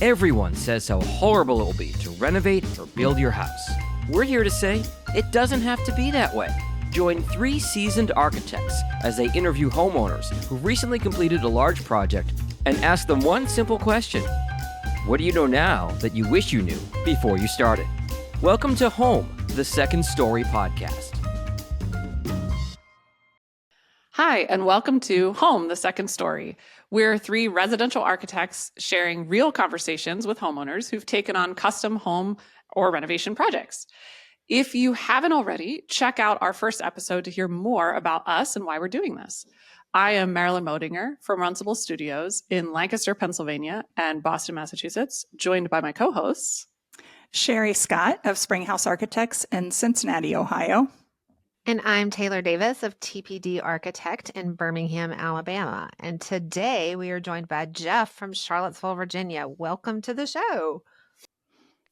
Everyone says how horrible it will be to renovate or build your house. We're here to say it doesn't have to be that way. Join 3 seasoned architects as they interview homeowners who recently completed a large project and ask them one simple question. What do you know now that you wish you knew before you started? Welcome to Home, the Second Story podcast. Hi, and welcome to Home, the Second Story. We're 3 residential architects sharing real conversations with homeowners who've taken on custom home or renovation projects. If you haven't already, check out our first episode to hear more about us and why we're doing this. I am Marilyn Modinger from Runcible Studios in Lancaster, Pennsylvania and Boston, Massachusetts, joined by my co-hosts. Sherry Scott of Springhouse Architects in Cincinnati, Ohio. And I'm Taylor Davis of TPD Architect in Birmingham, Alabama. And today we are joined by Jeff from Charlottesville, Virginia. Welcome to the show.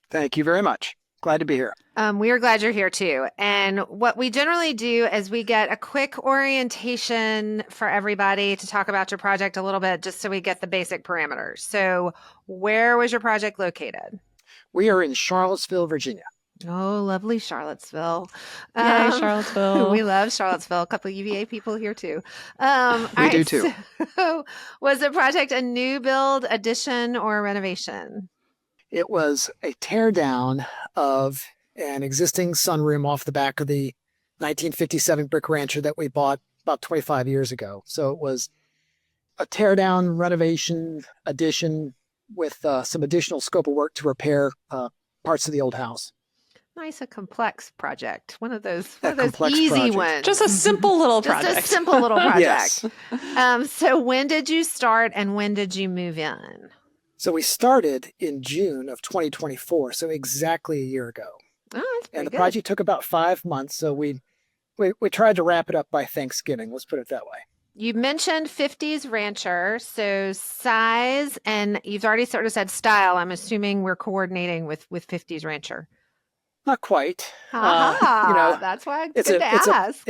Thank you very much. Glad to be here. We are glad you're here too. And what we generally do is we get a quick orientation for everybody to talk about your project a little bit, just so we get the basic parameters. So where was your project located? We are in Charlottesville, Virginia. Oh, lovely Charlottesville. Yay, Charlottesville. We love Charlottesville. A couple of UVA people here too. We do too. So was the project a new build, addition, or renovation? It was a tear down of an existing sunroom off the back of the 1957 brick rancher that we bought about 25 years ago. So it was a tear down, renovation, addition with some additional scope of work to repair parts of the old house. Nice, a complex project. One of those complex easy project. ones. Just a simple little project. Just a simple little project. Yes. So when did you start and when did you move in? So we started in June of 2024, so exactly a year ago. Oh, that's pretty And the good. project took about 5 months, so we tried to wrap it up by Thanksgiving. Let's put it that way. You mentioned 50s rancher, so size, and you've already sort of said style. I'm assuming we're coordinating with 50s rancher. Not quite. That's why it's good to ask.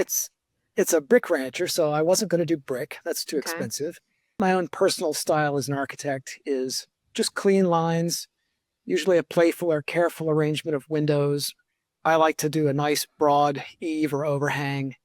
It's a brick rancher, so I wasn't going to do brick. That's too expensive. My own personal style as an architect is just clean lines, usually a playful or careful arrangement of windows. I like to do a nice broad eave or overhang.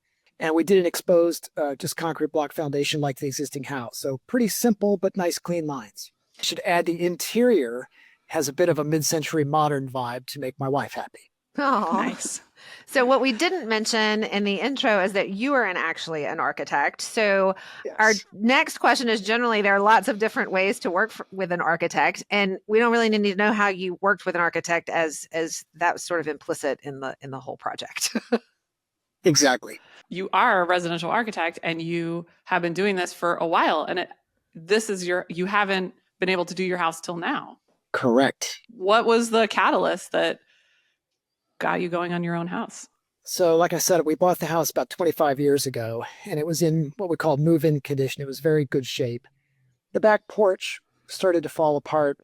And we did an exposed, just concrete block foundation like the existing house. So pretty simple, but nice clean lines. I should add the interior has a bit of a mid-century modern vibe to make my wife happy. Oh, Nice. So what we didn't mention in the intro is that you are actually an architect. So Yes. our next question is generally there are lots of different ways to work with an architect, and we don't really need to know how you worked with an architect as that was sort of implicit in the whole project. Exactly. You are a residential architect and you have been doing this for a while, and you haven't been able to do your house till now. Correct. What was the catalyst that got you going on your own house? So like I said, we bought the house about 25 years ago, and it was in what we call move-in condition. It was very good shape. The back porch started to fall apart,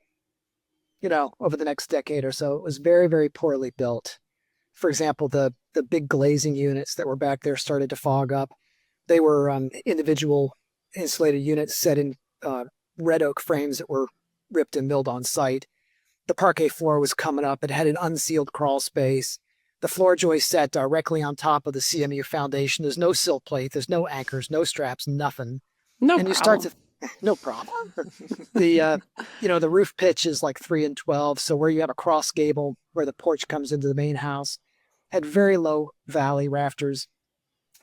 over the next decade or so. It was very, very poorly built. For example, the big glazing units that were back there started to fog up. They were individual insulated units set in red oak frames that were ripped and milled on site. The parquet floor was coming up. It had an unsealed crawl space. The floor joist sat directly on top of the CMU foundation. There's no sill plate. There's no anchors, no straps, nothing. No problem. The roof pitch is like 3 and 12. So where you have a cross gable where the porch comes into the main house, had very low valley rafters.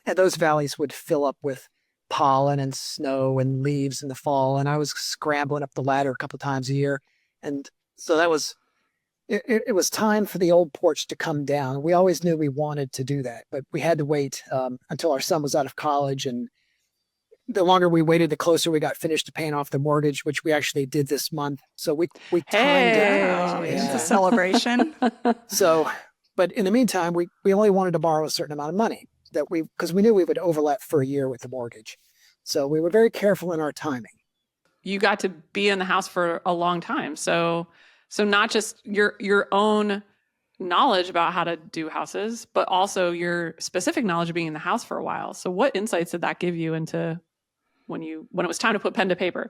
And those valleys would fill up with pollen and snow and leaves in the fall. And I was scrambling up the ladder a couple times a year. And so that was, it was time for the old porch to come down. We always knew we wanted to do that, but we had to wait until our son was out of college. And the longer we waited, the closer we got finished to paying off the mortgage, which we actually did this month. So we timed it. It's a celebration. So, but in the meantime, we only wanted to borrow a certain amount of money because we knew we would overlap for a year with the mortgage. So we were very careful in our timing. You got to be in the house for a long time. So not just your own knowledge about how to do houses, but also your specific knowledge of being in the house for a while. So what insights did that give you into when it was time to put pen to paper?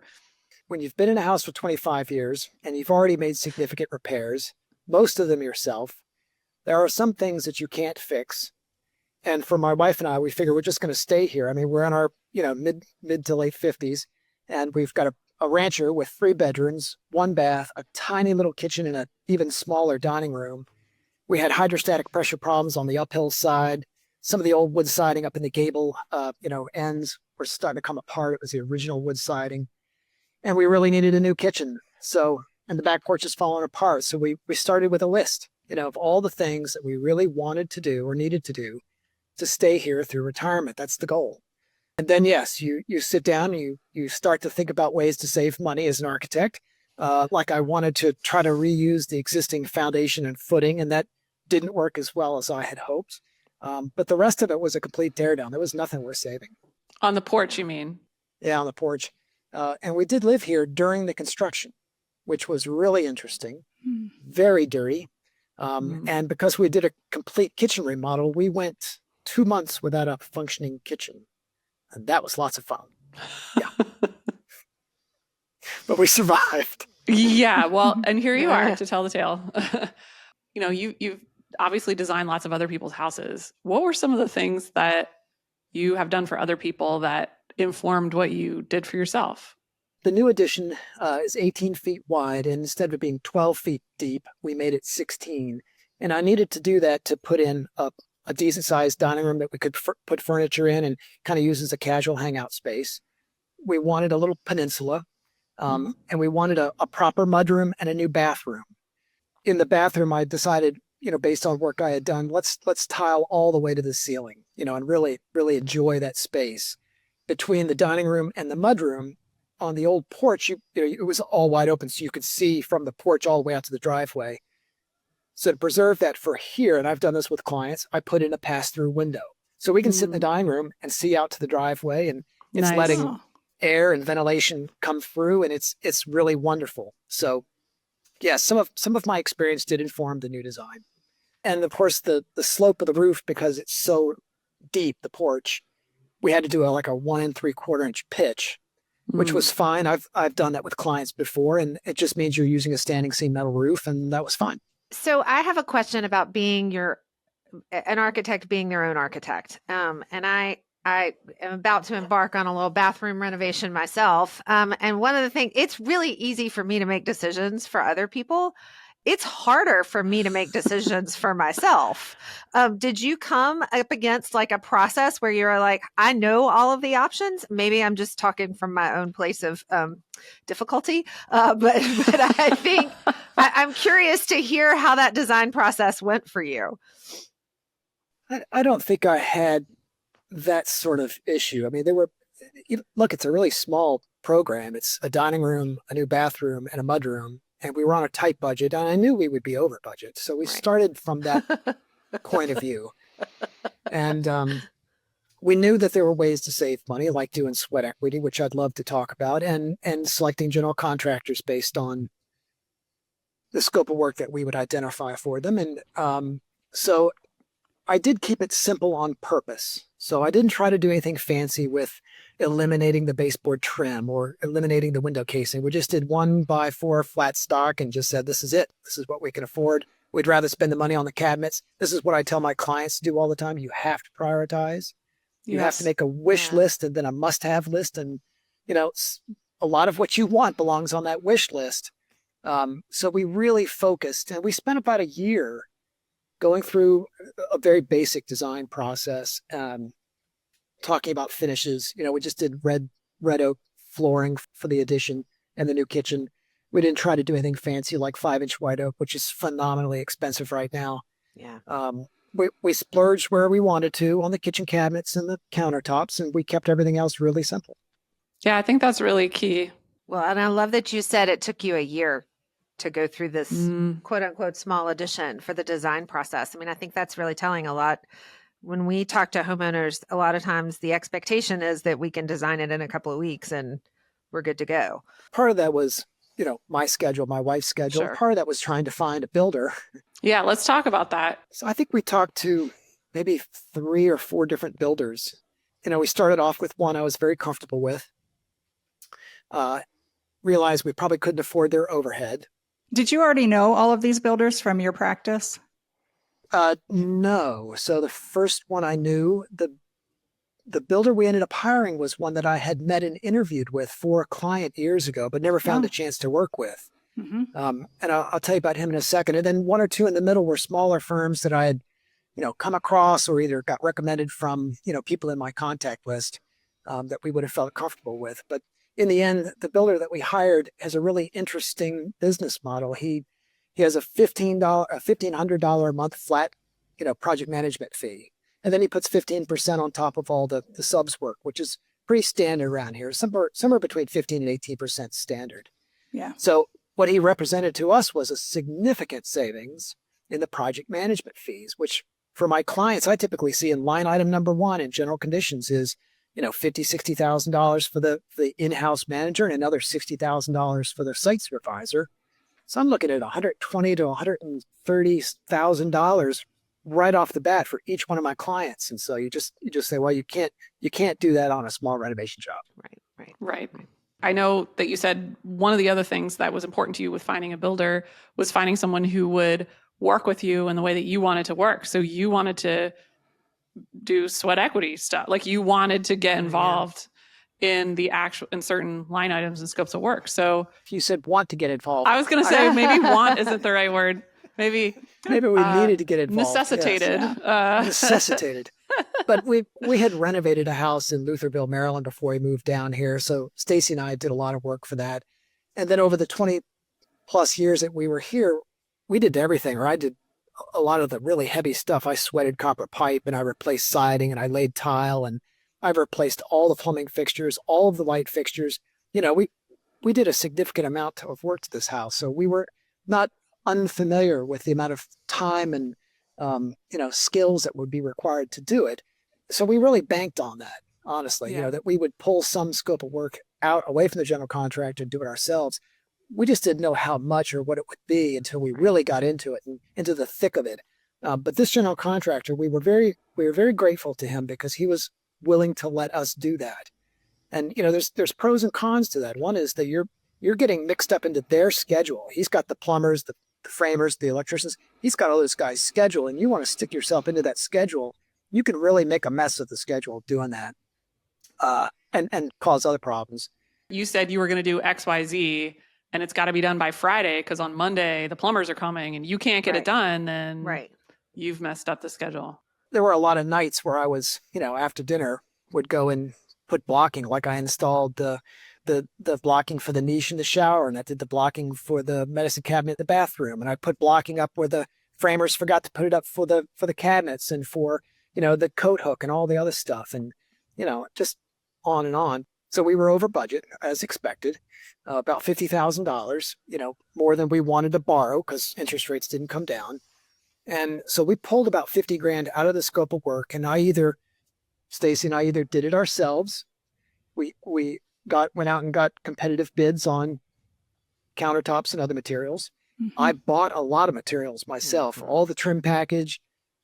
when you've been in a house for 25 years and you've already made significant repairs, most of them yourself, there are some things that you can't fix. And for my wife and I, we figure we're just going to stay here. I mean, we're in our, mid to late 50s, and we've got a rancher with 3 bedrooms, 1 bath, a tiny little kitchen, and an even smaller dining room. We had hydrostatic pressure problems on the uphill side. Some of the old wood siding up in the gable, ends were starting to come apart. It was the original wood siding. And we really needed a new kitchen. So, and the back porch is falling apart. So we started with a list, of all the things that we really wanted to do or needed to do to stay here through retirement. That's the goal. And then, yes, you sit down and you start to think about ways to save money as an architect. Like I wanted to try to reuse the existing foundation and footing, and that didn't work as well as I had hoped. But the rest of it was a complete teardown. There was nothing worth saving. On the porch, you mean? Yeah, on the porch. And we did live here during the construction, which was really interesting, very dirty. And because we did a complete kitchen remodel, we went 2 months without a functioning kitchen. And that was lots of fun. Yeah. But we survived. Yeah, well, and here you are to tell the tale. You've obviously designed lots of other people's houses. What were some of the things that you have done for other people that informed what you did for yourself? The new addition is 18 feet wide, and instead of it being 12 feet deep, we made it 16. And I needed to do that to put in a decent-sized dining room that we could put furniture in and kind of use as a casual hangout space. We wanted a little peninsula, and we wanted a proper mudroom and a new bathroom. In the bathroom, I decided, based on work I had done, let's tile all the way to the ceiling, and really, really enjoy that space. Between the dining room and the mudroom, on the old porch, it was all wide open, so you could see from the porch all the way out to the driveway. So to preserve that for here, and I've done this with clients, I put in a pass-through window. So we can sit in the dining room and see out to the driveway, and it's letting air and ventilation come through, and it's really wonderful. So yeah, some of my experience did inform the new design. And of course, the slope of the roof, because it's so deep, the porch, we had to do like a 1 3/4 inch pitch, which was fine. I've done that with clients before, and it just means you're using a standing seam metal roof, and that was fine. So I have a question about being an architect being their own architect. And I am about to embark on a little bathroom renovation myself. And one of the things, it's really easy for me to make decisions for other people. It's harder for me to make decisions for myself. Did you come up against like a process where you're like, I know all of the options? Maybe I'm just talking from my own place of difficulty. But I think I'm curious to hear how that design process went for you. I don't think I had that sort of issue. I mean, look, it's a really small program. It's a dining room, a new bathroom, and a mudroom. And we were on a tight budget, and I knew we would be over budget. So we started from that point of view. And we knew that there were ways to save money, like doing sweat equity, which I'd love to talk about, and selecting general contractors based on the scope of work that we would identify for them. And so I did keep it simple on purpose. So I didn't try to do anything fancy with eliminating the baseboard trim or eliminating the window casing. We just did 1x4 flat stock and just said, this is it. This is what we can afford. We'd rather spend the money on the cabinets. This is what I tell my clients to do all the time. You have to prioritize. You have to make a wish list and then a must-have list. And, a lot of what you want belongs on that wish list. So we really focused, and we spent about a year going through a very basic design process, talking about finishes. We just did red oak flooring for the addition and the new kitchen. We didn't try to do anything fancy like 5-inch white oak, which is phenomenally expensive right now. Yeah. We splurged where we wanted to on the kitchen cabinets and the countertops, and we kept everything else really simple. Yeah, I think that's really key. Well, and I love that you said it took you a year to go through this quote unquote small addition for the design process. I mean, I think that's really telling a lot. When we talk to homeowners, a lot of times the expectation is that we can design it in a couple of weeks and we're good to go. Part of that was, my schedule, my wife's schedule. Sure. Part of that was trying to find a builder. Yeah, let's talk about that. So I think we talked to maybe 3 or 4 different builders. We started off with one I was very comfortable with. realized we probably couldn't afford their overhead. Did you already know all of these builders from your practice? No. So the first one I knew, the builder we ended up hiring was one that I had met and interviewed with for a client years ago, but never found a chance to work with. Mm-hmm. And I'll tell you about him in a second. And then one or two in the middle were smaller firms that I had, come across or either got recommended from, people in my contact list that we would have felt comfortable with. But in the end, the builder that we hired has a really interesting business model. He has a $1,500 a month flat, project management fee. And then he puts 15% on top of all the subs work, which is pretty standard around here, somewhere between 15 and 18% standard. Yeah. So what he represented to us was a significant savings in the project management fees, which for my clients, I typically see in line item number one in general conditions is, $50,000, $60,000 for the in-house manager and another $60,000 for the site supervisor. So I'm looking at $120,000 to $130,000 right off the bat for each one of my clients. And so you just say, well, you can't do that on a small renovation job. Right. I know that you said one of the other things that was important to you with finding a builder was finding someone who would work with you in the way that you wanted to work. So you wanted to do sweat equity stuff. Like you wanted to get involved in certain line items and scopes of work. So You said want to get involved. I was going to say maybe want isn't the right word. Maybe we needed to get involved. Necessitated. Yes. Necessitated. But we had renovated a house in Lutherville, Maryland before we moved down here. So Stacy and I did a lot of work for that. And then over the 20 plus years that we were here, we did everything, or I did a lot of the really heavy stuff. I sweated copper pipe and I replaced siding and I laid tile and I've replaced all the plumbing fixtures, all of the light fixtures. We did a significant amount of work to this house. So we were not unfamiliar with the amount of time and skills that would be required to do it. So we really banked on that, honestly, that we would pull some scope of work out away from the general contractor and do it ourselves. We just didn't know how much or what it would be until we really got into it and into the thick of it. But this general contractor, we were very grateful to him because he was willing to let us do that. And there's pros and cons to that. One is that you're getting mixed up into their schedule. He's got the plumbers, the framers, the electricians. He's got all those guys' schedule, and you want to stick yourself into that schedule. You can really make a mess of the schedule doing that, and cause other problems. You said you were going to do X, Y, Z, and it's got to be done by Friday because on Monday the plumbers are coming, and you can't get it done. Then you've messed up the schedule. There were a lot of nights where I was, after dinner, would go and put blocking, like I installed the blocking for the niche in the shower, and I did the blocking for the medicine cabinet in the bathroom, and I put blocking up where the framers forgot to put it up for the cabinets and for the coat hook and all the other stuff, and just on and on. So we were over budget as expected, about $50,000, more than we wanted to borrow because interest rates didn't come down, and so we pulled about $50,000 out of the scope of work, and Stacy and I either did it ourselves. We went out and got competitive bids on countertops and other materials. Mm-hmm. I bought a lot of materials myself, all the trim package,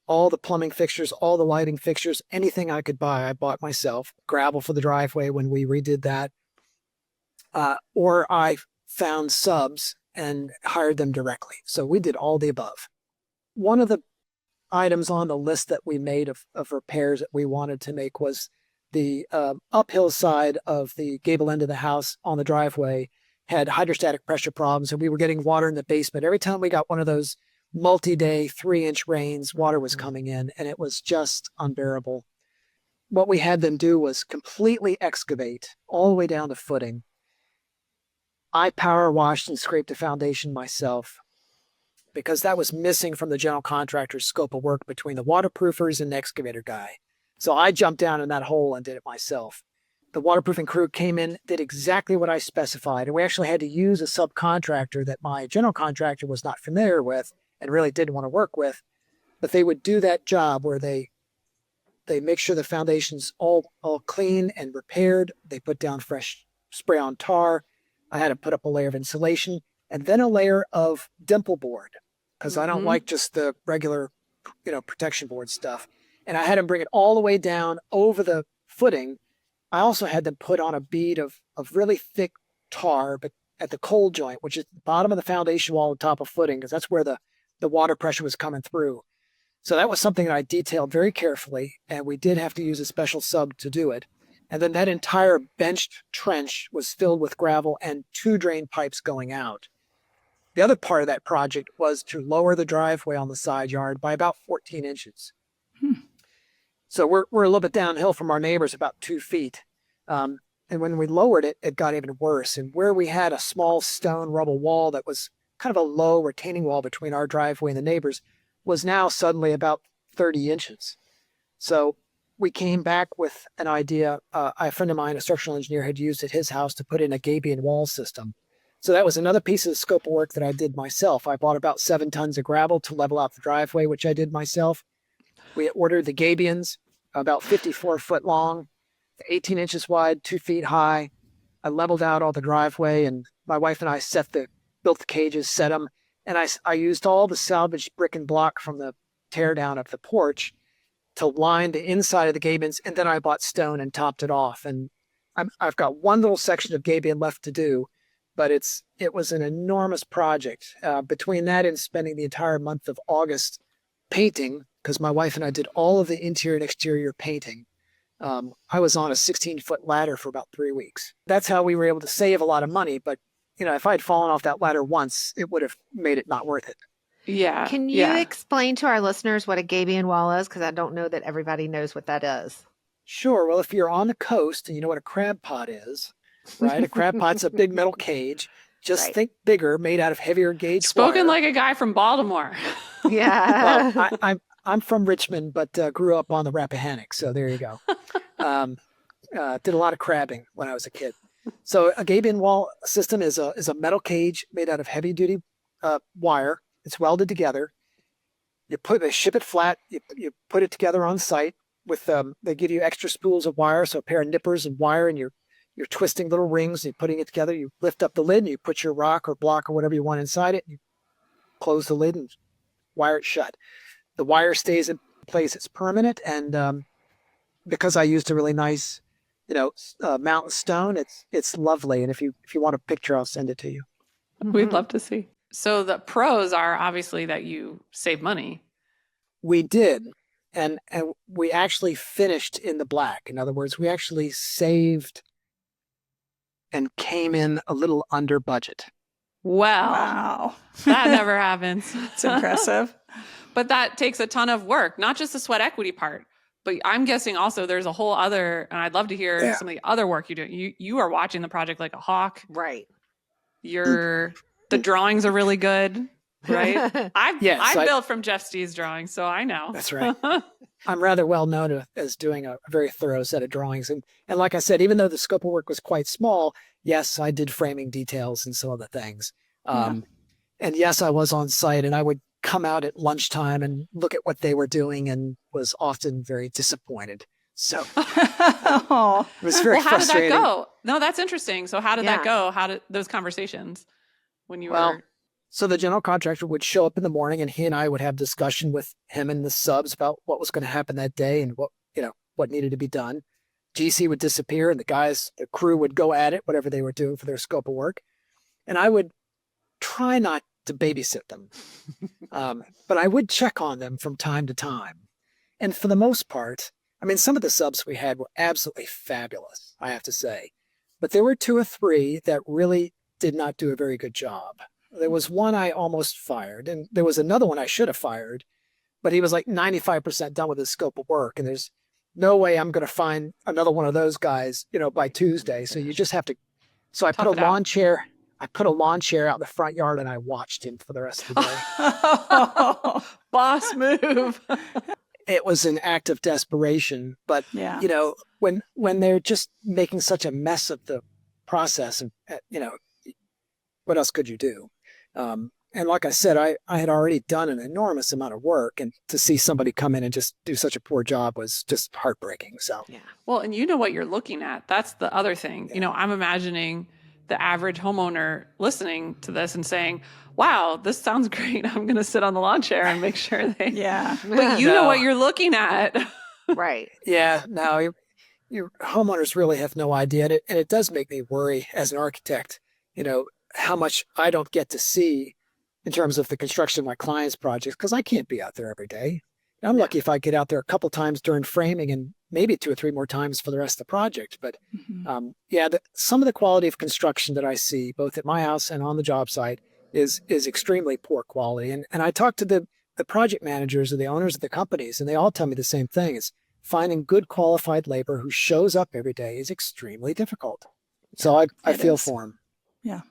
all the plumbing fixtures, all the lighting fixtures, anything I could buy, I bought myself. Gravel for the driveway when we redid that. Or I found subs and hired them directly. So we did all the above. One of the items on the list that we made of repairs that we wanted to make was the uphill side of the gable end of the house on the driveway had hydrostatic pressure problems, and we were getting water in the basement. Every time we got one of those multi-day 3-inch rains, water was coming in, and it was just unbearable. What we had them do was completely excavate all the way down to footing. I power washed and scraped the foundation myself because that was missing from the general contractor's scope of work between the waterproofers and the excavator guy. So I jumped down in that hole and did it myself. The waterproofing crew came in, did exactly what I specified, and we actually had to use a subcontractor that my general contractor was not familiar with and really didn't want to work with. But they would do that job where they make sure the foundation's all clean and repaired. They put down fresh spray-on tar. I had to put up a layer of insulation and then a layer of dimple board because I don't like just the regular, protection board stuff. And I had them bring it all the way down over the footing. I also had them put on a bead of really thick tar, but at the cold joint, which is the bottom of the foundation wall on top of footing, because that's where the water pressure was coming through. So that was something that I detailed very carefully, and we did have to use a special sub to do it. And then that entire benched trench was filled with gravel and 2 drain pipes going out. The other part of that project was to lower the driveway on the side yard by about 14 inches. So we're a little bit downhill from our neighbors, about 2 feet. And when we lowered it, it got even worse. And where we had a small stone rubble wall that was kind of a low retaining wall between our driveway and the neighbors was now suddenly about 30 inches. So we came back with an idea. A friend of mine, a structural engineer, had used at his house to put in a Gabion wall system. So that was another piece of the scope of work that I did myself. I bought about 7 tons of gravel to level out the driveway, which I did myself. We ordered the Gabions, about 54 foot long, 18 inches wide, 2 feet high. I leveled out all the driveway, and my wife and I built the cages, set them, and I used all the salvaged brick and block from the tear down of the porch to line the inside of the Gabions, and then I bought stone and topped it off. And I've got one little section of Gabion left to do, but it was an enormous project. Between that and spending the entire month of August painting, because my wife and I did all of the interior and exterior painting, I was on a 16-foot ladder for about 3 weeks. That's how we were able to save a lot of money. But, if I'd fallen off that ladder once, it would have made it not worth it. Yeah. Can you explain to our listeners what a Gabion wall is? Because I don't know that everybody knows what that is. Sure. Well, if you're on the coast and you know what a crab pot is, right? A crab pot's a big metal cage. Just think bigger, made out of heavier gauge Spoken wire. like a guy from Baltimore. Yeah. Well, I'm from Richmond, but grew up on the Rappahannock, so there you go. Did a lot of crabbing when I was a kid. So a Gabion wall system is a metal cage made out of heavy duty wire. It's welded together. They ship it flat. You put it together on site with they give you extra spools of wire, so a pair of nippers and wire, and you're twisting little rings and you're putting it together. You lift up the lid and you put your rock or block or whatever you want inside it. You close the lid and wire it shut. The wire stays in place. It's permanent. And because I used a really nice, mountain stone, it's lovely. And if you want a picture, I'll send it to you. We'd love to see. So the pros are obviously that you save money. We did. And we actually finished in the black. In other words, we actually saved and came in a little under budget. Well, Wow. that never happens. It's impressive. But that takes a ton of work, not just the sweat equity part, but I'm guessing also there's a whole other, and I'd love to hear some of the other work you do. You are watching the project like a hawk. Right. The drawings are really good, right? I built from Jeff Sties' drawings, so I know. That's right. I'm rather well known as doing a very thorough set of drawings. And like I said, even though the scope of work was quite small, yes, I did framing details and some of the things. And yes, I was on site, and I would come out at lunchtime and look at what they were doing and was often very disappointed. So Oh. it was very frustrating. How did that go? No, that's interesting. So how did that go? How did those conversations when you were... So the general contractor would show up in the morning, and he and I would have discussion with him and the subs about what was going to happen that day and what needed to be done. GC would disappear, and the crew would go at it, whatever they were doing for their scope of work. And I would try not to babysit them. But I would check on them from time to time. And for the most part, some of the subs we had were absolutely fabulous, I have to say. But there were 2 or 3 that really did not do a very good job. There was one I almost fired, and there was another one I should have fired, but he was like 95% done with his scope of work, and there's no way I'm going to find another one of those guys, by Tuesday. So you just have to. So I put a lawn chair. I put a lawn chair out in the front yard, and I watched him for the rest of the day. Boss move. It was an act of desperation, but when they're just making such a mess of the process, and what else could you do? And like I said, I had already done an enormous amount of work, and to see somebody come in and just do such a poor job was just heartbreaking. So, Well, and you know what you're looking at. That's the other thing. Yeah. I'm imagining the average homeowner listening to this and saying, wow, this sounds great. I'm going to sit on the lawn chair and make sure they... Yeah. But you know what you're looking at. Right. Yeah, no, your homeowners really have no idea. And it does make me worry as an architect. how much I don't get to see in terms of the construction of my clients' projects, because I can't be out there every day. I'm lucky if I get out there a couple times during framing and maybe 2 or 3 more times for the rest of the project. But some of the quality of construction that I see, both at my house and on the job site, is extremely poor quality. And I talk to the project managers or the owners of the companies, and they all tell me the same thing. Is finding good qualified labor who shows up every day is extremely difficult. So I feel for them. Yeah.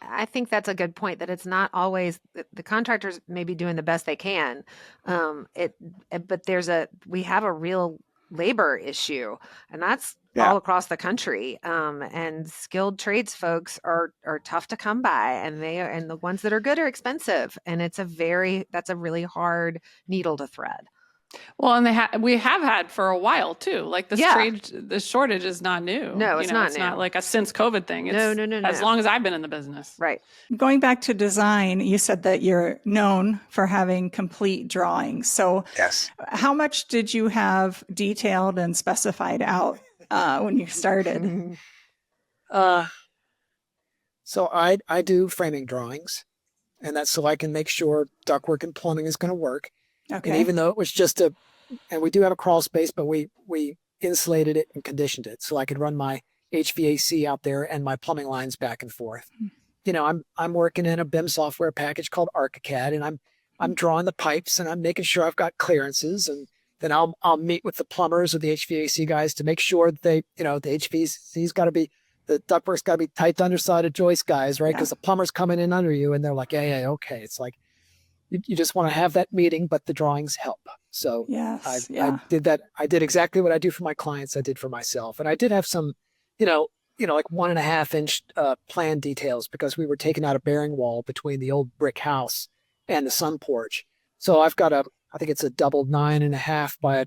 I think that's a good point, that it's not always the contractors may be doing the best they can. But we have a real labor issue, and that's all across the country. And skilled trades folks are tough to come by, and the ones that are good are expensive. And that's a really hard needle to thread. Well, and we have had for a while too. Like the shortage is not new. No, it's not It's new. not like a since COVID thing. It's No. As long as I've been in the business. Right. Going back to design, you said that you're known for having complete drawings. So Yes. how much did you have detailed and specified out when you started? So I do framing drawings, and that's so I can make sure ductwork and plumbing is going to work. Okay. And even though it was and we do have a crawl space, but we insulated it and conditioned it so I could run my HVAC out there and my plumbing lines back and forth. I'm working in a BIM software package called ArchiCAD, and I'm drawing the pipes and I'm making sure I've got clearances, and then I'll meet with the plumbers or the HVAC guys to make sure that the HVAC's got to be, the ductwork's got to be tight to undersided joist guys, right? Because the plumber's coming in under you and they're like, yeah, okay. It's like, you just want to have that meeting, but the drawings help. So I did that. I did exactly what I do for my clients. I did for myself. And I did have some, like 1.5 inch plan details, because we were taking out a bearing wall between the old brick house and the sun porch. So I've got I think it's a double 9.5 by,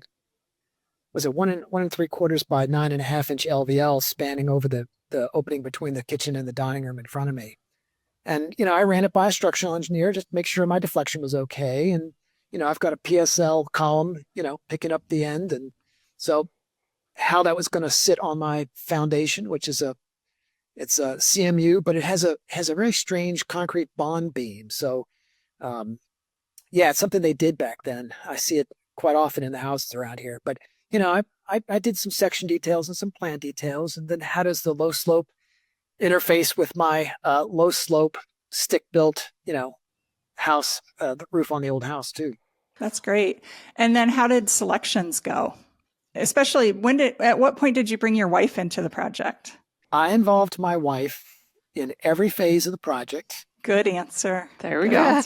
was it 1 3/4 by 9.5 inch LVL spanning over the opening between the kitchen and the dining room in front of me. And, I ran it by a structural engineer just to make sure my deflection was okay. And, I've got a PSL column, picking up the end. And so how that was going to sit on my foundation, which is it's a CMU, but it has a very strange concrete bond beam. So, it's something they did back then. I see it quite often in the houses around here. But, I did some section details and some plan details. And then how does the low slope interface with my low slope stick built, house, the roof on the old house too. That's great. And then how did selections go? Especially at what point did you bring your wife into the project? I involved my wife in every phase of the project. Good answer. There we go.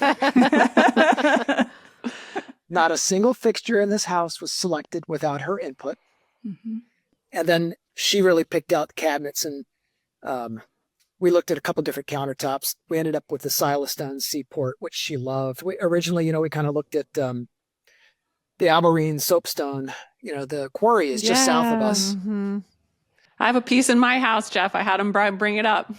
Not a single fixture in this house was selected without her input. Mm-hmm. And then she really picked out the cabinets, and we looked at a couple different countertops. We ended up with the Silestone Seaport, which she loved. Originally, we kind of looked at the Alberine Soapstone. The quarry is just south of us. Mm-hmm. I have a piece in my house, Jeff. I had him bring it up.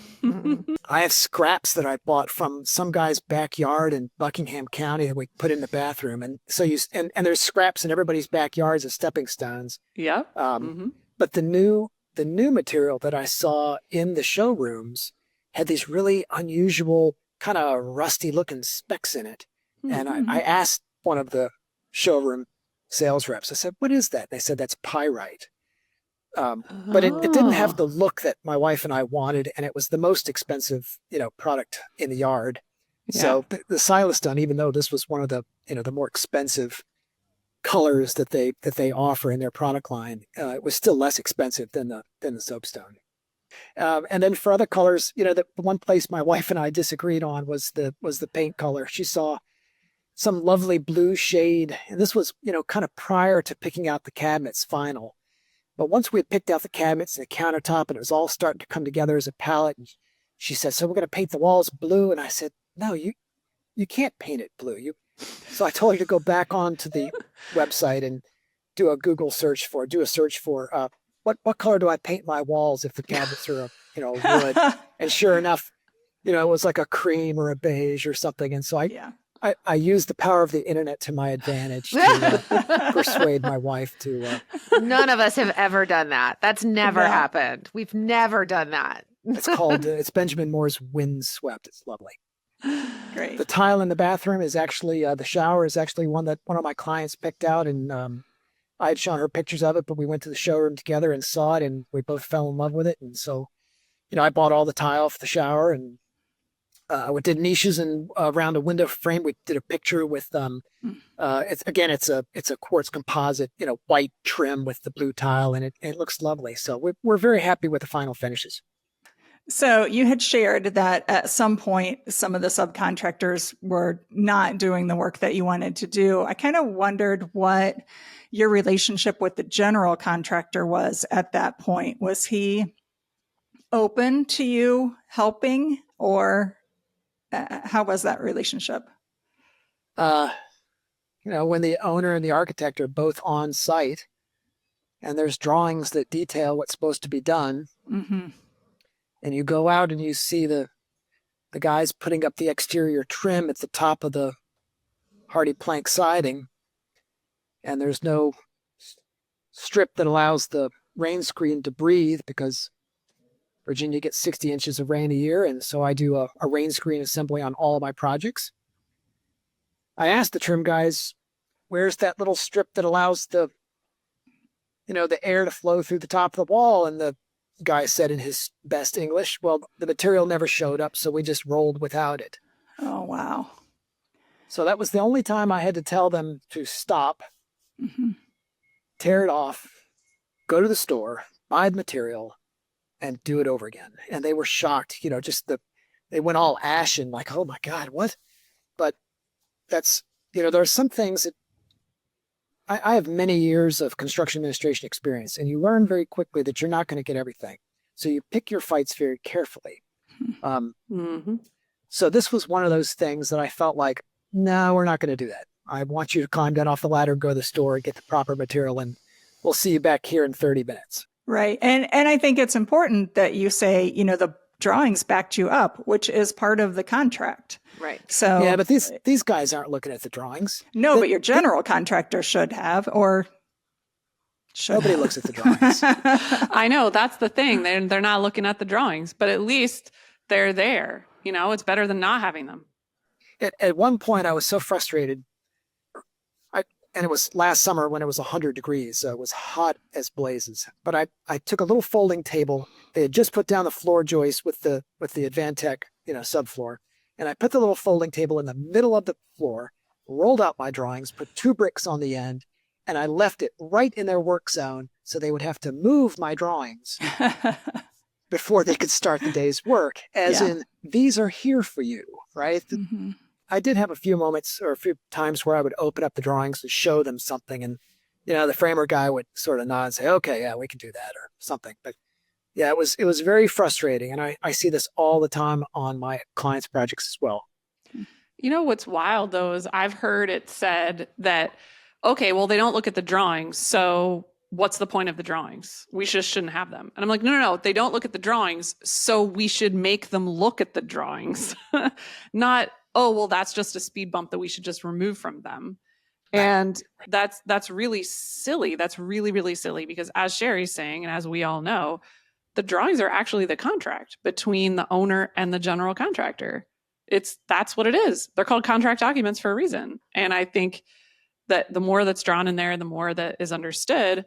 I have scraps that I bought from some guy's backyard in Buckingham County that we put in the bathroom. And so and there's scraps in everybody's backyards as stepping stones. Yep. But the new material that I saw in the showrooms had these really unusual kind of rusty looking specks in it. Mm-hmm. And I asked one of the showroom sales reps, I said, what is that? They said, that's pyrite. But it didn't have the look that my wife and I wanted. And it was the most expensive, product in the yard. Yeah. So the Silestone, even though this was one of the, the more expensive colors that they offer in their product line, it was still less expensive than the soapstone. And then for other colors, the one place my wife and I disagreed on was the paint color. She saw some lovely blue shade, and this was kind of prior to picking out the cabinets final. But once we had picked out the cabinets and the countertop, and it was all starting to come together as a palette, and she said, "So we're going to paint the walls blue?" And I said, "No, you can't paint it blue. So I told her to go back onto the website and do a search for what color do I paint my walls if the cabinets are wood. And sure enough, it was like a cream or a beige or something. And so I used the power of the internet to my advantage to persuade my wife to. None of us have ever done that. That's never happened. We've never done that. It's called, it's Benjamin Moore's Windswept. It's lovely. Great. The tile in the bathroom is actually, the shower is actually one that one of my clients picked out, and I had shown her pictures of it, but we went to the showroom together and saw it, and we both fell in love with it. And so, I bought all the tile for the shower, and we did niches and around a window frame. We did a picture with it's a quartz composite, white trim with the blue tile, and it looks lovely. So we're very happy with the final finishes. So you had shared that at some point, some of the subcontractors were not doing the work that you wanted to do. I kind of wondered what your relationship with the general contractor was at that point. Was he open to you helping, or how was that relationship? When the owner and the architect are both on site and there's drawings that detail what's supposed to be done, Mm-hmm. and you go out and you see the guys putting up the exterior trim at the top of the hardy plank siding, and there's no strip that allows the rain screen to breathe because Virginia gets 60 inches of rain a year, and so I do a rain screen assembly on all of my projects. I asked the trim guys, where's that little strip that allows the air to flow through the top of the wall? And the guy said in his best English, well, the material never showed up, so we just rolled without it. Oh, wow. So that was the only time I had to tell them to stop, Mm-hmm. tear it off, go to the store, buy the material, and do it over again. And they were shocked, they went all ashen, like, oh my God, what? But that's, there are some things that I have many years of construction administration experience, and you learn very quickly that you're not going to get everything. So you pick your fights very carefully. Mm-hmm. So this was one of those things that I felt like, no, we're not going to do that. I want you to climb down off the ladder, go to the store, get the proper material, and we'll see you back here in 30 minutes. Right. And I think it's important that you say, the drawings backed you up, which is part of the contract. Right. So Yeah, but these guys aren't looking at the drawings. no, but your general contractor should have, or should Nobody have. looks at the drawings. I know, that's the thing. They're not looking at the drawings, but at least they're there. It's better than not having them. At one point, I was so frustrated. And it was last summer when it was 100 degrees. So it was hot as blazes. But I took a little folding table. They had just put down the floor joist with the Advantech, subfloor. And I put the little folding table in the middle of the floor, rolled out my drawings, put 2 bricks on the end, and I left it right in their work zone so they would have to move my drawings before they could start the day's work, as in, these are here for you, right? Mm-hmm. I did have a few moments or a few times where I would open up the drawings to show them something, and the framer guy would sort of nod and say, okay, yeah, we can do that or something. But yeah, it was very frustrating, and I see this all the time on my clients' projects as well. What's wild though is I've heard it said that, okay, well, they don't look at the drawings, so what's the point of the drawings? We just shouldn't have them. And I'm like, no, they don't look at the drawings, so we should make them look at the drawings. Not, oh, well, that's just a speed bump that we should just remove from them. And that's really silly. That's really, really silly, because as Sherry's saying, and as we all know, the drawings are actually the contract between the owner and the general contractor. That's what it is. They're called contract documents for a reason. And I think that the more that's drawn in there, the more that is understood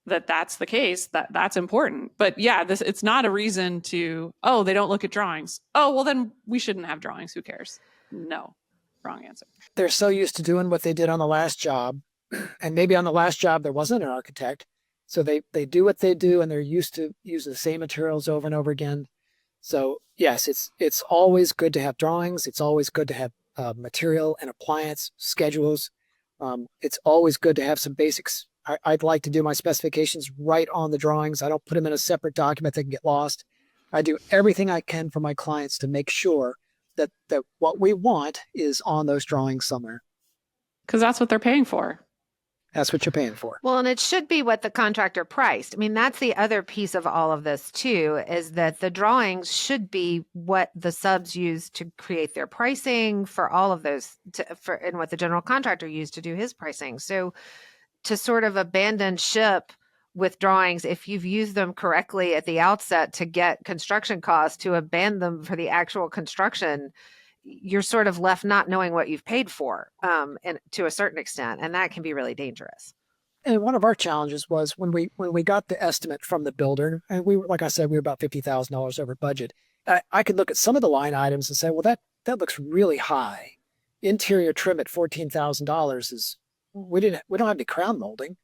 that that's the case, that's important. But yeah, it's not a reason to, oh, they don't look at drawings. Oh, well, then we shouldn't have drawings. Who cares? No, wrong answer. They're so used to doing what they did on the last job. And maybe on the last job, there wasn't an architect. So they do what they do, and they're used to use the same materials over and over again. So yes, it's always good to have drawings. It's always good to have material and appliance schedules. It's always good to have some basics. I'd like to do my specifications right on the drawings. I don't put them in a separate document that can get lost. I do everything I can for my clients to make sure that what we want is on those drawings somewhere. Because that's what they're paying for. That's what you're paying for. Well, and it should be what the contractor priced. I mean, that's the other piece of all of this too, is that the drawings should be what the subs use to create their pricing for all of those, and what the general contractor used to do his pricing. So to sort of abandon ship with drawings, if you've used them correctly at the outset to get construction costs, to abandon them for the actual construction, you're sort of left not knowing what you've paid for, and to a certain extent, and that can be really dangerous. And one of our challenges was when we got the estimate from the builder, and we were, like I said, we were about $50,000 over budget. I could look at some of the line items and say, well, that looks really high. Interior trim at $14,000 is we don't have any crown molding.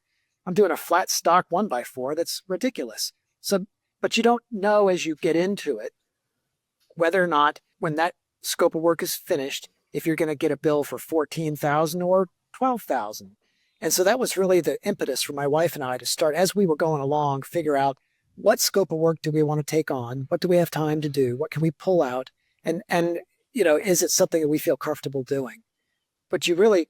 I'm doing a flat stock 1x4. That's ridiculous. So, but you don't know as you get into it whether or not when that scope of work is finished, if you're going to get a bill for $14,000 or $12,000. And so that was really the impetus for my wife and I to start, as we were going along, figure out what scope of work do we want to take on? What do we have time to do? What can we pull out? And is it something that we feel comfortable doing? But you really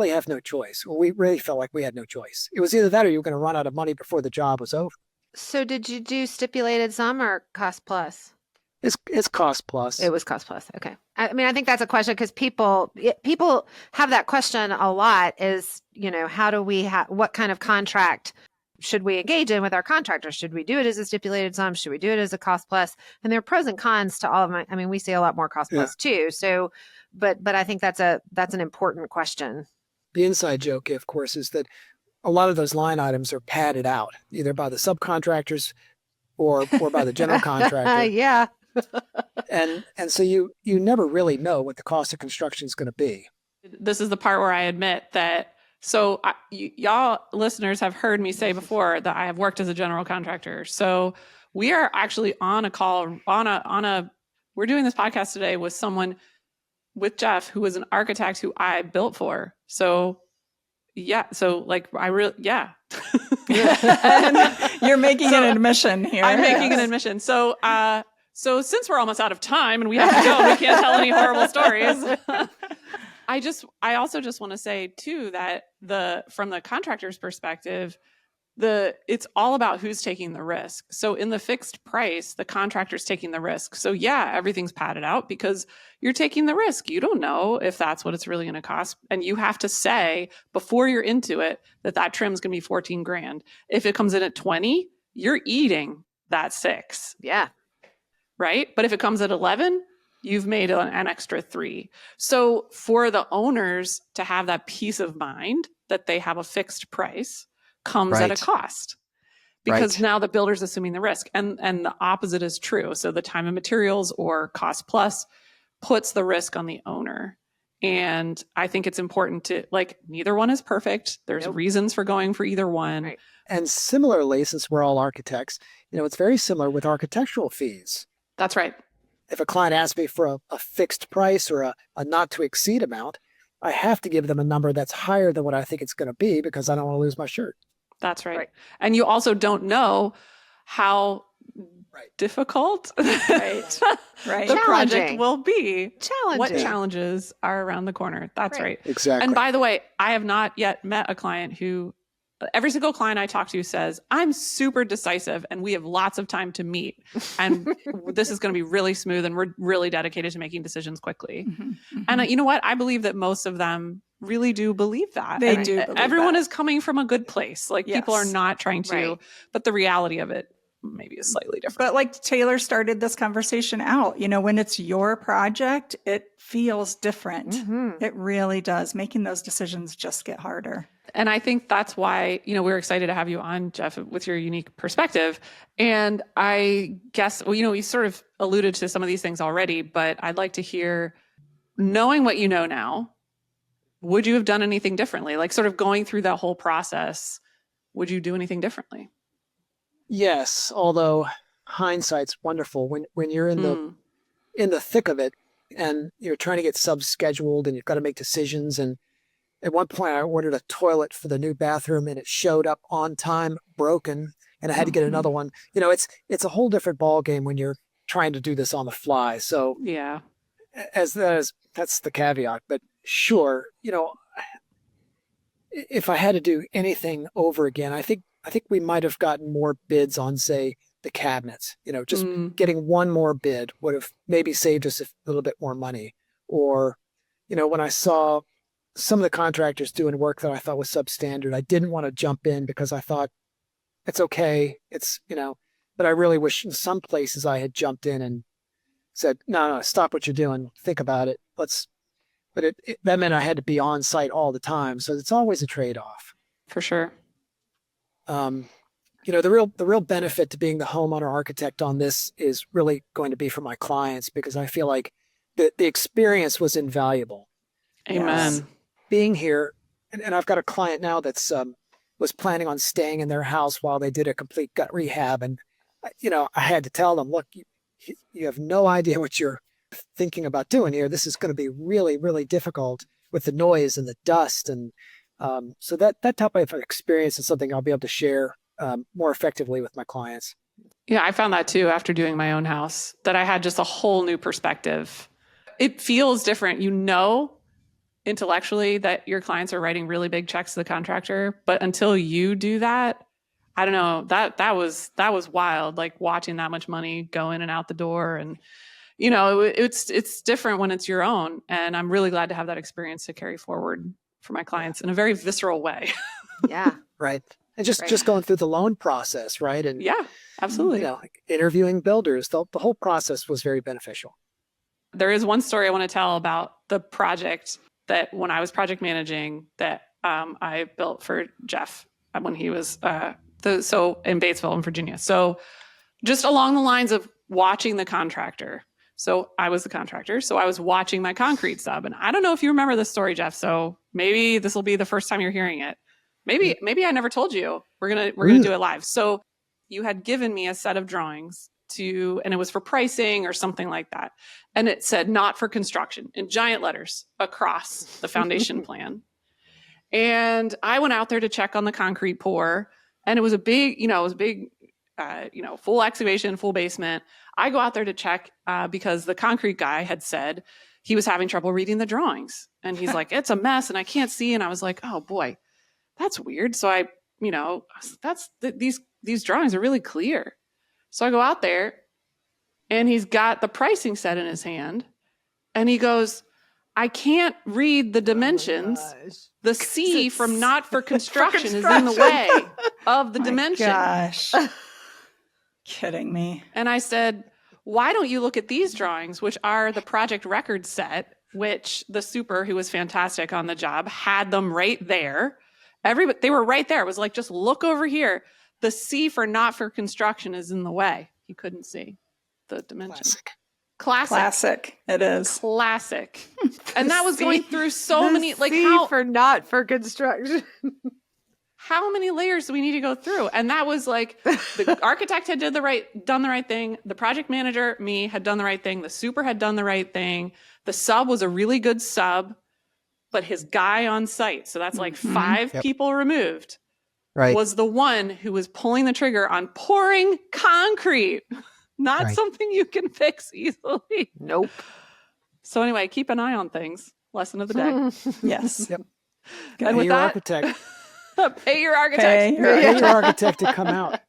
have no choice. Or we really felt like we had no choice. It was either that or you were going to run out of money before the job was over. So did you do stipulated sum or cost plus? It's cost plus. It was cost plus. Okay. I mean, I think that's a question because people have that question a lot is, how do we what kind of contract should we engage in with our contractors? Should we do it as a stipulated sum? Should we do it as a cost plus? And there are pros and cons to all of them. I mean, we see a lot more cost plus too. So, but I think that's an important question. The inside joke, of course, is that a lot of those line items are padded out either by the subcontractors or by the general contractor. Yeah. and so you never really know what the cost of construction is going to be. This is the part where I admit that. So y'all listeners have heard me say before that I have worked as a general contractor. So we are actually on a call we're doing this podcast today with Jeff, who was an architect who I built for. So yeah. So like And you're making an admission here. I'm making an admission. So since we're almost out of time and we have to go, we can't tell any horrible stories. I also just want to say too that from the contractor's perspective, it's all about who's taking the risk. So in the fixed price, the contractor's taking the risk. So yeah, everything's padded out because you're taking the risk. You don't know if that's what it's really going to cost. And you have to say before you're into it that trim's going to be 14 grand. If it comes in at 20, you're eating that 6. Yeah. Right? But if it comes at 11, you've made an extra 3. So for the owners to have that peace of mind that they have a fixed price comes at a cost because now the builder's assuming the risk, and the opposite is true. So the time and materials or cost plus puts the risk on the owner. And I think it's important to neither one is perfect. There's reasons for going for either one. Right. And similarly, since we're all architects, it's very similar with architectural fees. That's right. If a client asks me for a fixed price or a not to exceed amount, I have to give them a number that's higher than what I think it's going to be because I don't want to lose my shirt. That's right. And you also don't know how difficult the project will be. Challenging. What challenges are around the corner. That's right. Exactly. And by the way, I have not yet met a client who every single client I talk to says, I'm super decisive and we have lots of time to meet. And this is going to be really smooth and we're really dedicated to making decisions quickly. Mm-hmm, mm-hmm. And you know what? I believe that most of them really do believe that. They do believe everyone that. Is coming from a good place. People are not trying to, but the reality of it maybe is slightly different. But Taylor started this conversation out, when it's your project, it feels different. Mm-hmm. It really does. Making those decisions just get harder. And I think that's why, we're excited to have you on, Jeff, with your unique perspective. And I guess, we sort of alluded to some of these things already, but I'd like to hear, knowing what you know now, would you have done anything differently? Sort of going through that whole process, would you do anything differently? Yes, although hindsight's wonderful when you're in the thick of it and you're trying to get sub-scheduled and you've got to make decisions. And at one point I ordered a toilet for the new bathroom and it showed up on time, broken, and I had to get another one. It's a whole different ballgame when you're trying to do this on the fly. So yeah, that's the caveat. But sure, if I had to do anything over again, I think we might have gotten more bids on, say, the cabinets. Just getting one more bid would have maybe saved us a little bit more money. Or, when I saw some of the contractors doing work that I thought was substandard, I didn't want to jump in because I thought it's okay. It's, but I really wish in some places I had jumped in and said, no, stop what you're doing. Think about it. But that meant I had to be on site all the time. So it's always a trade-off. For sure. The real benefit to being the homeowner architect on this is really going to be for my clients, because I feel like the experience was invaluable. Amen. Yes. Being here, and I've got a client now that's was planning on staying in their house while they did a complete gut rehab. And, I had to tell them, look, you have no idea what you're thinking about doing here. This is going to be really, really difficult with the noise and the dust. And so that type of experience is something I'll be able to share more effectively with my clients. Yeah, I found that too after doing my own house, that I had just a whole new perspective. It feels different. Intellectually that your clients are writing really big checks to the contractor, but until you do that, I don't know, that was wild, like watching that much money go in and out the door. And, it's different when it's your own. And I'm really glad to have that experience to carry forward for my clients in a very visceral way. Yeah. Right. And just going through the loan process, right? And yeah, absolutely. Like interviewing builders, the whole process was very beneficial. There is one story I want to tell about the project that when I was project managing that I built for Jeff when he was in Batesville in Virginia. So just along the lines of watching the contractor. So I was the contractor. So I was watching my concrete sub. And I don't know if you remember this story, Jeff. So maybe this will be the first time you're hearing it. Maybe I never told you. We're gonna do it live. So you had given me a set of drawings and it was for pricing or something like that. And it said not for construction in giant letters across the foundation plan. And I went out there to check on the concrete pour, and it was a big, full excavation, full basement. I go out there to check because the concrete guy had said he was having trouble reading the drawings. And he's like, it's a mess and I can't see. And I was like, oh boy, that's weird. So these drawings are really clear. So I go out there and he's got the pricing set in his hand and he goes, I can't read the dimensions. The C from not for construction is in the way of the dimension. Gosh. Kidding me. And I said, why don't you look at these drawings, which are the project record set, which the super, who was fantastic on the job, had them right there. They were right there. It was like, just look over here. The C for not for construction is in the way. He couldn't see the dimension. Classic. It is. Classic. And that was going through so many, like C for not for construction. How many layers do we need to go through? And that was like, the architect had done the right thing. The project manager, me, had done the right thing. The super had done the right thing. The sub was a really good sub, but his guy on site, so that's like 5 people removed, right, was the one who was pulling the trigger on pouring concrete. Not something you can fix easily. Nope. So anyway, keep an eye on things. Lesson of the day. Yes. Yep. And with your that, architect. pay your architect. Pay Your architect to come out.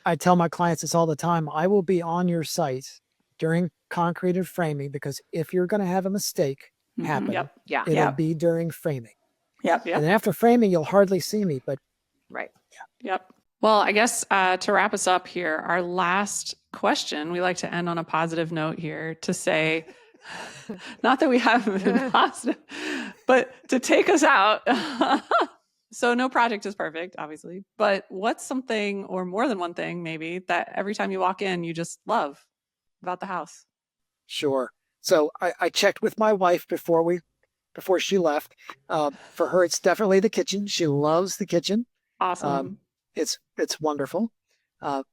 I tell my clients this all the time. I will be on your site during concrete and framing, because if you're going to have a mistake happen, it'll be during framing. Yep. And after framing, you'll hardly see me, but Yep. Well, I guess to wrap us up here, our last question, we like to end on a positive note here to say, not that we haven't been positive, but to take us out. So no project is perfect, obviously, but what's something, or more than one thing maybe, that every time you walk in, you just love about the house? Sure. So I checked with my wife before she left. For her, it's definitely the kitchen. She loves the kitchen. Awesome. It's wonderful.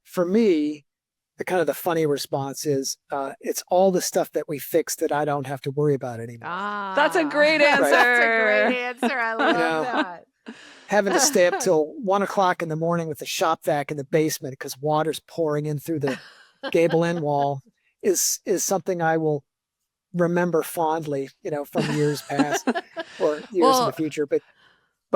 For me, the funny response is it's all the stuff that we fixed that I don't have to worry about anymore. That's a great answer. Right. That's a great answer. I love that. Having to stay up till 1:00 in the morning with the shop vac in the basement because water's pouring in through the gable end wall is something I will remember fondly, from years past or years in the future. But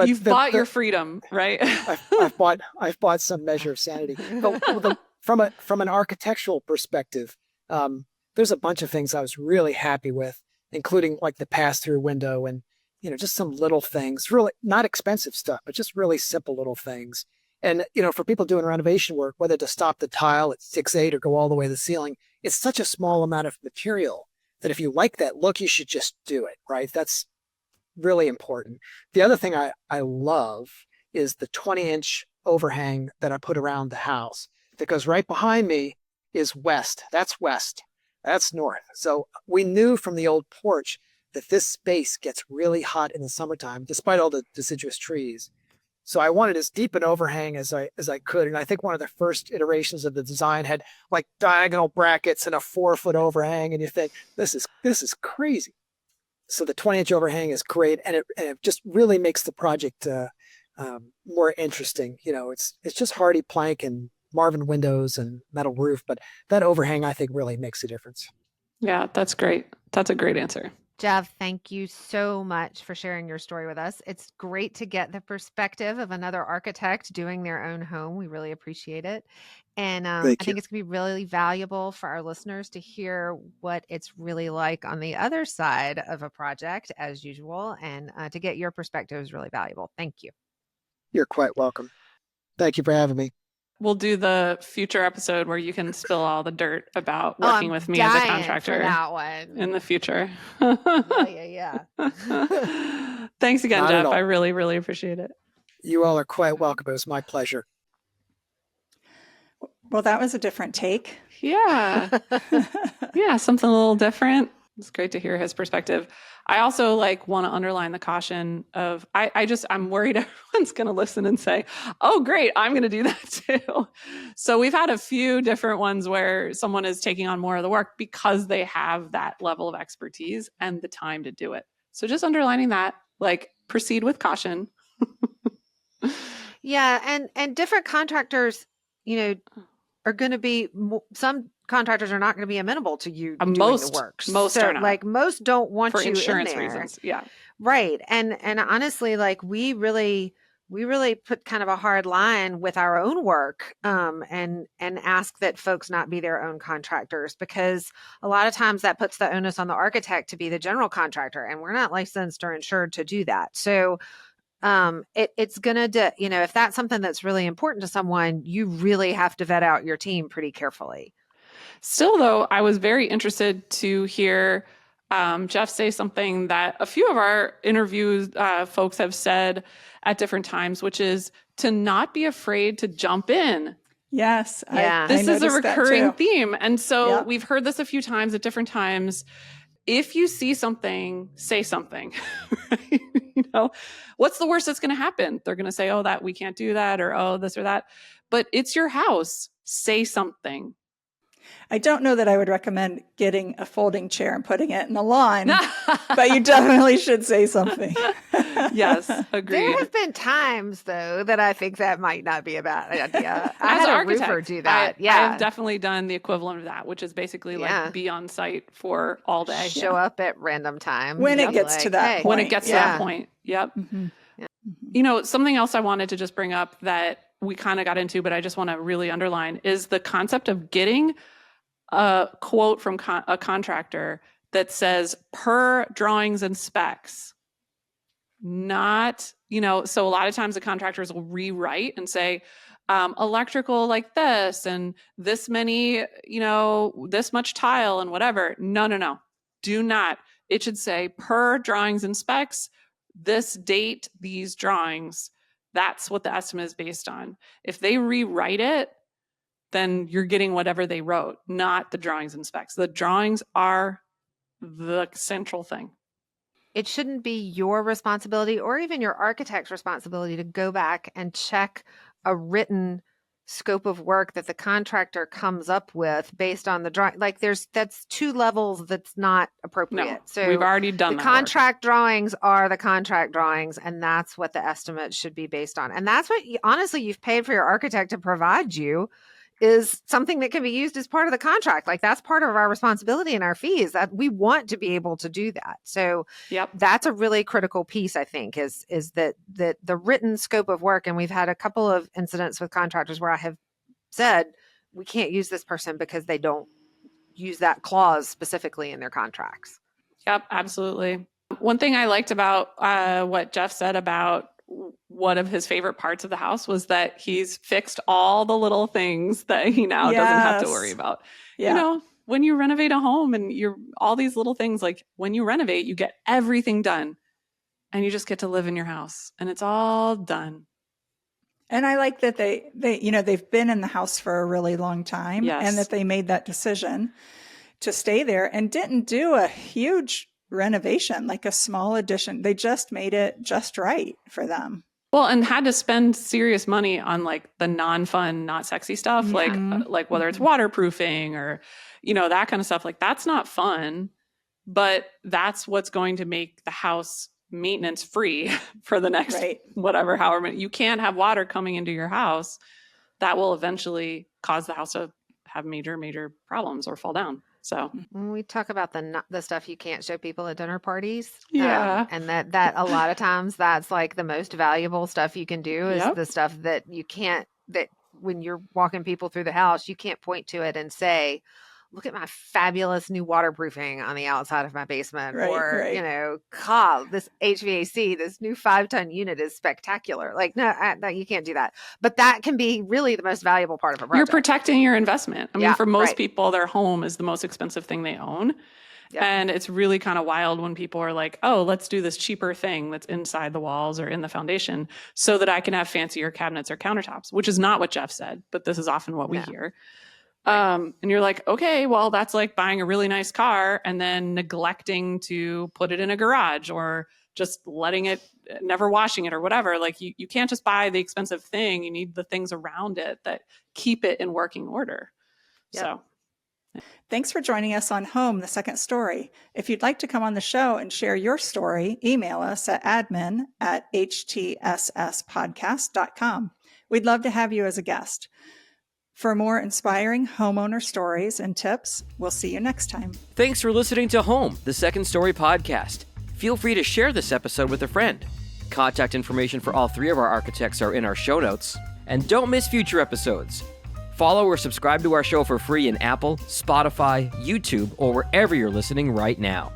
you've bought your freedom, right? I've bought some measure of sanity. But from an architectural perspective, there's a bunch of things I was really happy with, including like the pass-through window and just some little things, really not expensive stuff, but just really simple little things. And, for people doing renovation work, whether to stop the tile at 6'8" or go all the way to the ceiling, it's such a small amount of material that if you like that look, you should just do it, right? That's really important. The other thing I love is the 20-inch overhang that I put around the house, because right behind me is west. That's west. That's north. So we knew from the old porch that this space gets really hot in the summertime, despite all the deciduous trees. So I wanted as deep an overhang as I could. And I think one of the first iterations of the design had like diagonal brackets and a 4-foot overhang. And you think, this is crazy. So the 20-inch overhang is great. And it just really makes the project more interesting. It's just hardy plank and Marvin windows and metal roof. But that overhang, I think, really makes a difference. Yeah, that's great. That's a great answer. Jeff, thank you so much for sharing your story with us. It's great to get the perspective of another architect doing their own home. We really appreciate it. And I think it's going to be really valuable for our listeners to hear what it's really like on the other side of a project, as usual. And to get your perspective is really valuable. Thank you. You're quite welcome. Thank you for having me. We'll do the future episode where you can spill all the dirt about working with me as a contractor. For that one in the future. Yeah. Thanks again, Not Jeff. I really, really appreciate it. You all are quite welcome. It was my pleasure. Well, that was a different take. Yeah. Yeah, something a little different. It's great to hear his perspective. I also want to underline the caution of I'm worried everyone's going to listen and say, oh, great, I'm going to do that too. So we've had a few different ones where someone is taking on more of the work because they have that level of expertise and the time to do it. So just underlining that, proceed with caution. Yeah. And different contractors, are going to be, some contractors are not going to be amenable to you doing the work. Most are not. Most don't want for you insurance in there. reasons. Yeah. Right. And honestly, we really put kind of a hard line with our own work, and ask that folks not be their own contractors, because a lot of times that puts the onus on the architect to be the general contractor, and we're not licensed or insured to do that. So it's going to, if that's something that's really important to someone, you really have to vet out your team pretty carefully. Still, though, I was very interested to hear Jeff say something that a few of our interviews folks have said at different times, which is to not be afraid to jump in. Yes. Yeah. This is a recurring theme. And so Yep. we've heard this a few times at different times. If you see something, say something. What's the worst that's going to happen? They're going to say, oh, that we can't do that, or oh, this or that. But it's your house. Say something. I don't know that I would recommend getting a folding chair and putting it in the lawn, but you definitely should say something. Yes, agreed. There have been times, though, that I think that might not be a bad idea. I As had an a architect, roofer do that. I have definitely done the equivalent of that, which is basically be on site for all day. Show up at random times. When it gets to that point. When it gets to that point. Yep. Mm-hmm. Something else I wanted to just bring up that we kind of got into, but I just want to really underline, is the concept of getting a quote from a contractor that says per drawings and specs. Not, so a lot of times the contractors will rewrite and say, electrical like this and this many, this much tile and whatever. No. Do not. It should say per drawings and specs, this date, these drawings. That's what the estimate is based on. If they rewrite it, then you're getting whatever they wrote, not the drawings and specs. The drawings are the central thing. It shouldn't be your responsibility or even your architect's responsibility to go back and check a written scope of work that the contractor comes up with based on the drawing. That's two levels that's not appropriate. No, so we've already done the that contract drawings are the contract drawings, and that's what the estimate should be based on. And that's what honestly you've paid for your architect to provide you, is something that can be used as part of the contract. That's part of our responsibility and our fees, that we want to be able to do that. So that's a really critical piece, I think, is that the written scope of work. And we've had a couple of incidents with contractors where I have said, we can't use this person because they don't use that clause specifically in their contracts. Yep, absolutely. One thing I liked about what Jeff said about one of his favorite parts of the house was that he's fixed all the little things that he now doesn't have to worry about. Yeah. You know, when you renovate a home and you're all these little things, like when you renovate, you get everything done and you just get to live in your house and it's all done. And I like that they they've been in the house for a really long time, Yes. and that they made that decision to stay there and didn't do a huge renovation, like a small addition. They just made it just right for them. Well, and had to spend serious money on like the non-fun, not sexy stuff, like whether it's waterproofing or, you know, that kind of stuff. Like that's not fun, but that's what's going to make the house maintenance free for the next however many. You can't have water coming into your house. That will eventually cause the house to have major problems or fall down. So when we talk about the stuff you can't show people at dinner parties, and that a lot of times that's like the most valuable stuff you can do is the stuff that you can't, that when you're walking people through the house, you can't point to it and say, look at my fabulous new waterproofing on the outside of my basement, you know, God, this HVAC, this new 5-ton unit is spectacular. Like, no, you can't do that. But that can be really the most valuable part of a project. You're protecting your investment. I mean, for most people, their home is the most expensive thing they own. Yeah. And it's really kind of wild when people are like, oh, let's do this cheaper thing that's inside the walls or in the foundation so that I can have fancier cabinets or countertops, which is not what Jeff said, but this is often what we hear. And you're like, okay, well, that's like buying a really nice car and then neglecting to put it in a garage or just letting it, never washing it or whatever. Like you can't just buy the expensive thing. You need the things around it that keep it in working order. Yep. So. Thanks for joining us on Home, the Second Story. If you'd like to come on the show and share your story, email us at admin@htssspodcast.com. We'd love to have you as a guest. For more inspiring homeowner stories and tips, we'll see you next time. Thanks for listening to Home, the Second Story podcast. Feel free to share this episode with a friend. Contact information for all three of our architects are in our show notes. And don't miss future episodes. Follow or subscribe to our show for free in Apple, Spotify, YouTube, or wherever you're listening right now.